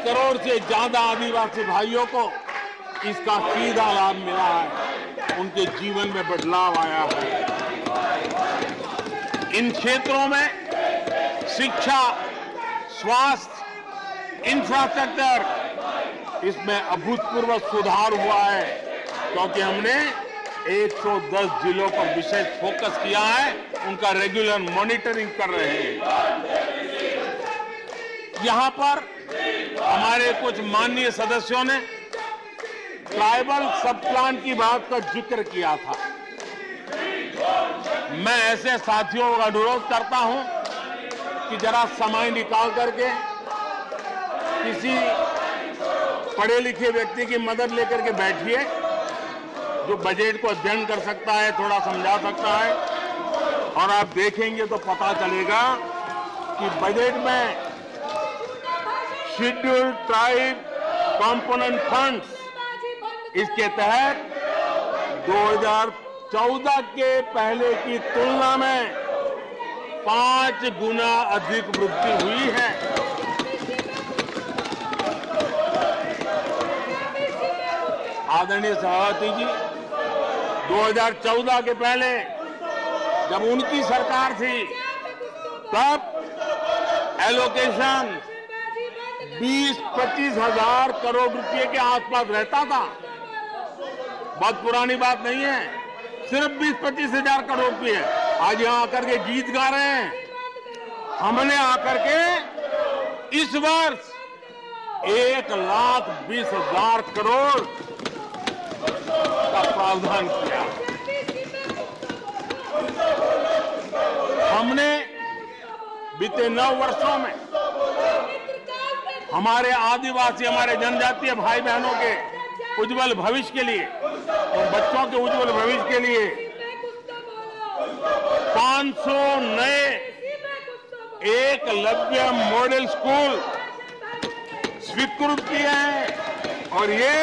करोड़ से ज्यादा आदिवासी भाइयों को इसका सीधा लाभ मिला है, उनके जीवन में बदलाव आया है। इन क्षेत्रों में शिक्षा, स्वास्थ्य, इंफ्रास्ट्रक्चर, इसमें अभूतपूर्व सुधार हुआ है, क्योंकि हमने 110 जिलों पर विशेष फोकस किया है, उनका रेगुलर मॉनिटरिंग कर रहे हैं। यहां पर हमारे कुछ माननीय सदस्यों ने ट्राइबल सब प्लान की बात का जिक्र किया था। मैं ऐसे साथियों का अनुरोध करता हूं कि जरा समय निकाल करके किसी पढ़े लिखे व्यक्ति की मदद लेकर के बैठिए, जो बजट को अध्ययन कर सकता है, थोड़ा समझा सकता है, और आप देखेंगे तो पता चलेगा कि बजट में शेड्यूल्ड ट्राइब कंपोनेंट फंड्स, इसके तहत 2014 के पहले की तुलना में 5 गुना अधिक वृद्धि हुई है। आदरणीय सभापति जी, 2014 के पहले जब उनकी सरकार थी, तब एलोकेशन 20-25 हजार करोड़ रुपए के आसपास रहता था। बहुत पुरानी बात नहीं है, सिर्फ 20-25 हजार करोड़ रुपए। आज यहां आकर के गीत गा रहे हैं। हमने आकर के इस वर्ष 1,20,000 करोड़ का प्रावधान किया। हमने बीते 9 वर्षों में हमारे आदिवासी, हमारे जनजातीय भाई बहनों के उज्जवल भविष्य के लिए और बच्चों के उज्जवल भविष्य के लिए 500 नए एकलव्य मॉडल स्कूल स्वीकृत किए हैं, और ये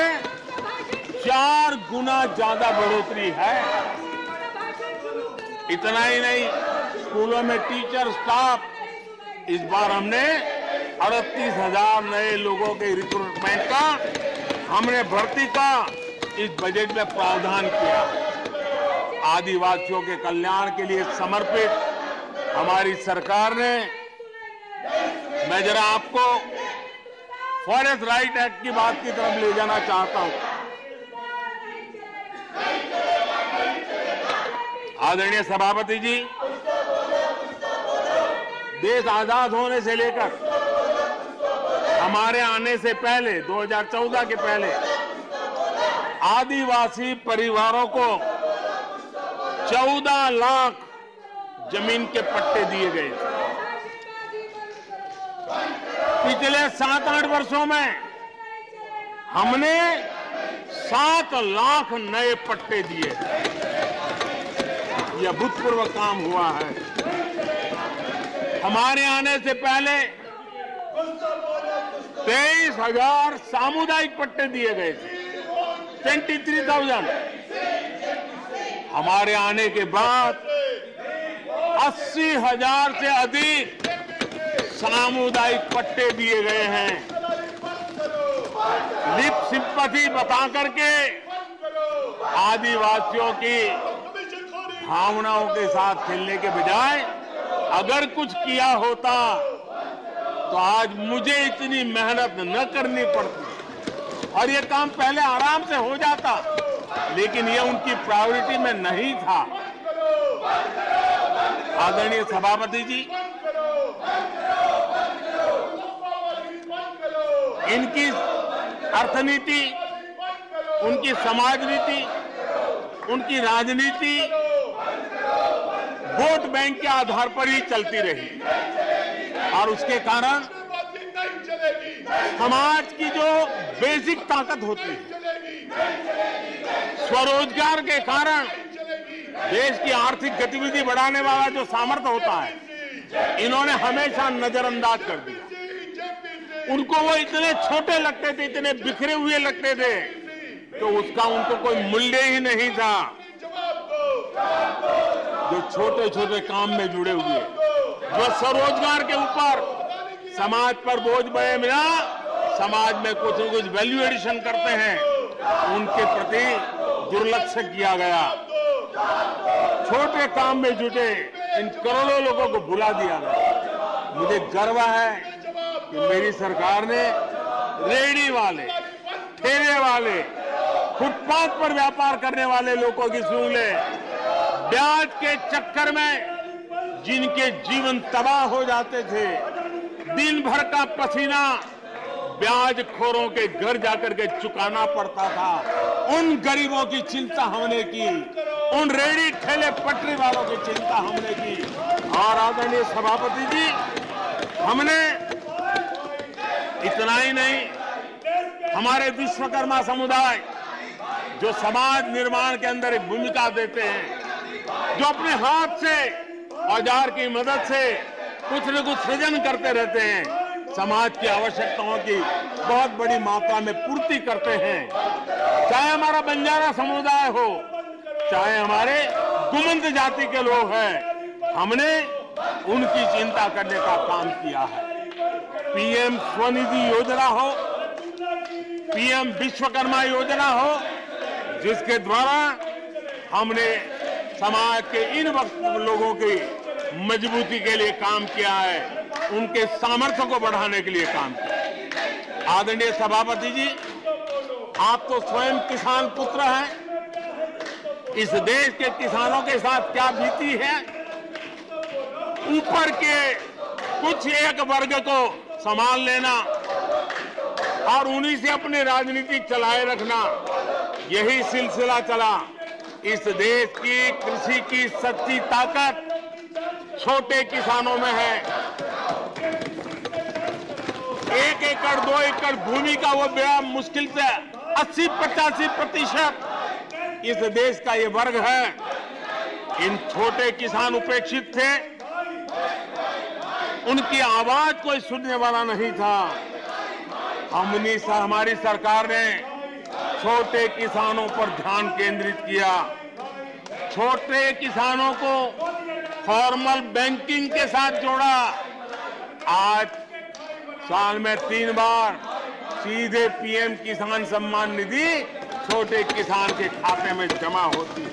4 गुना ज्यादा बढ़ोतरी है। इतना ही नहीं, स्कूलों में टीचर, स्टाफ, इस बार हमने 38,000 नए लोगों के रिक्रूटमेंट का, हमने भर्ती का इस बजट में प्रावधान किया। आदिवासियों के कल्याण के लिए समर्पित हमारी सरकार ने, मैं जरा आपको फॉरेस्ट राइट एक्ट की बात की तरफ ले जाना चाहता हूं। आदरणीय सभापति जी, देश आजाद होने से लेकर हमारे आने से पहले, 2014 के पहले, आदिवासी परिवारों को 14 लाख जमीन के पट्टे दिए गए। पिछले 7-8 वर्षों में हमने 7 लाख नए पट्टे दिए। यह अभूतपूर्व काम हुआ है। हमारे आने से पहले 23,000 सामुदायिक पट्टे दिए गए थे, 23,000। हमारे आने के बाद 80,000 से अधिक सामुदायिक पट्टे दिए गए हैं। लिप सिंपैथी बता करके आदिवासियों की भावनाओं के साथ खेलने के बजाय अगर कुछ किया होता तो आज मुझे इतनी मेहनत न करनी पड़ती और ये काम पहले आराम से हो जाता, लेकिन ये उनकी प्रायोरिटी में नहीं था। आदरणीय सभापति जी, इनकी अर्थनीति, उनकी समाज नीति, उनकी राजनीति वोट बैंक के आधार पर ही चलती रही और उसके कारण समाज की जो बेसिक ताकत होती है, स्वरोजगार के कारण देश की आर्थिक गतिविधि बढ़ाने वाला जो सामर्थ्य होता है, इन्होंने हमेशा नजरअंदाज कर दिया। उनको वो इतने छोटे लगते थे, इतने बिखरे हुए लगते थे, तो उसका उनको कोई मूल्य ही नहीं था। जो छोटे छोटे काम में जुड़े हुए, जो स्वरोजगार के ऊपर समाज पर बोझ बने बिना समाज में कुछ न कुछ वैल्यू एडिशन करते हैं, उनके प्रति दुर्लक्ष्य किया गया। छोटे काम में जुटे इन करोड़ों लोगों को भुला दिया गया। मुझे गर्व है कि मेरी सरकार ने रेहड़ी वाले, ठेले वाले, फुटपाथ पर व्यापार करने वाले लोगों की सुन ले। ब्याज के चक्कर में जिनके जीवन तबाह हो जाते थे, दिन भर का पसीना ब्याजखोरों के घर जाकर के चुकाना पड़ता था, उन गरीबों की चिंता हमने की, उन रेहड़ी ठेले पटरी वालों की चिंता हमने की। और आदरणीय सभापति जी, हमने इतना ही नहीं, हमारे विश्वकर्मा समुदाय जो समाज निर्माण के अंदर एक भूमिका देते हैं, जो अपने हाथ से औजार की मदद से कुछ न कुछ सृजन करते रहते हैं, समाज की आवश्यकताओं की बहुत बड़ी मात्रा में पूर्ति करते हैं। चाहे हमारा बंजारा समुदाय हो, चाहे हमारे गुमंत जाति के लोग हैं, हमने उनकी चिंता करने का काम किया है। पीएम स्वनिधि योजना हो, पीएम विश्वकर्मा योजना हो, जिसके द्वारा हमने समाज के इन लोगों की मजबूती के लिए काम किया है, उनके सामर्थ्य को बढ़ाने के लिए काम किया। आदरणीय सभापति जी, आप तो स्वयं किसान पुत्र हैं। इस देश के किसानों के साथ क्या बीती है, ऊपर के कुछ एक वर्ग को संभाल लेना और उन्हीं से अपनी राजनीति चलाए रखना, यही सिलसिला चला। इस देश की कृषि की सच्ची ताकत छोटे किसानों में है। 1 एकड़ 2 एकड़ भूमि का वो बड़ा मुश्किल से 80-85% इस देश का ये वर्ग है। इन छोटे किसान उपेक्षित थे, उनकी आवाज कोई सुनने वाला नहीं था। हमारी सरकार ने छोटे किसानों पर ध्यान केंद्रित किया, छोटे किसानों को फॉर्मल बैंकिंग के साथ जोड़ा। आज साल में 3 बार सीधे पीएम किसान सम्मान निधि छोटे किसान के खाते में जमा होती है।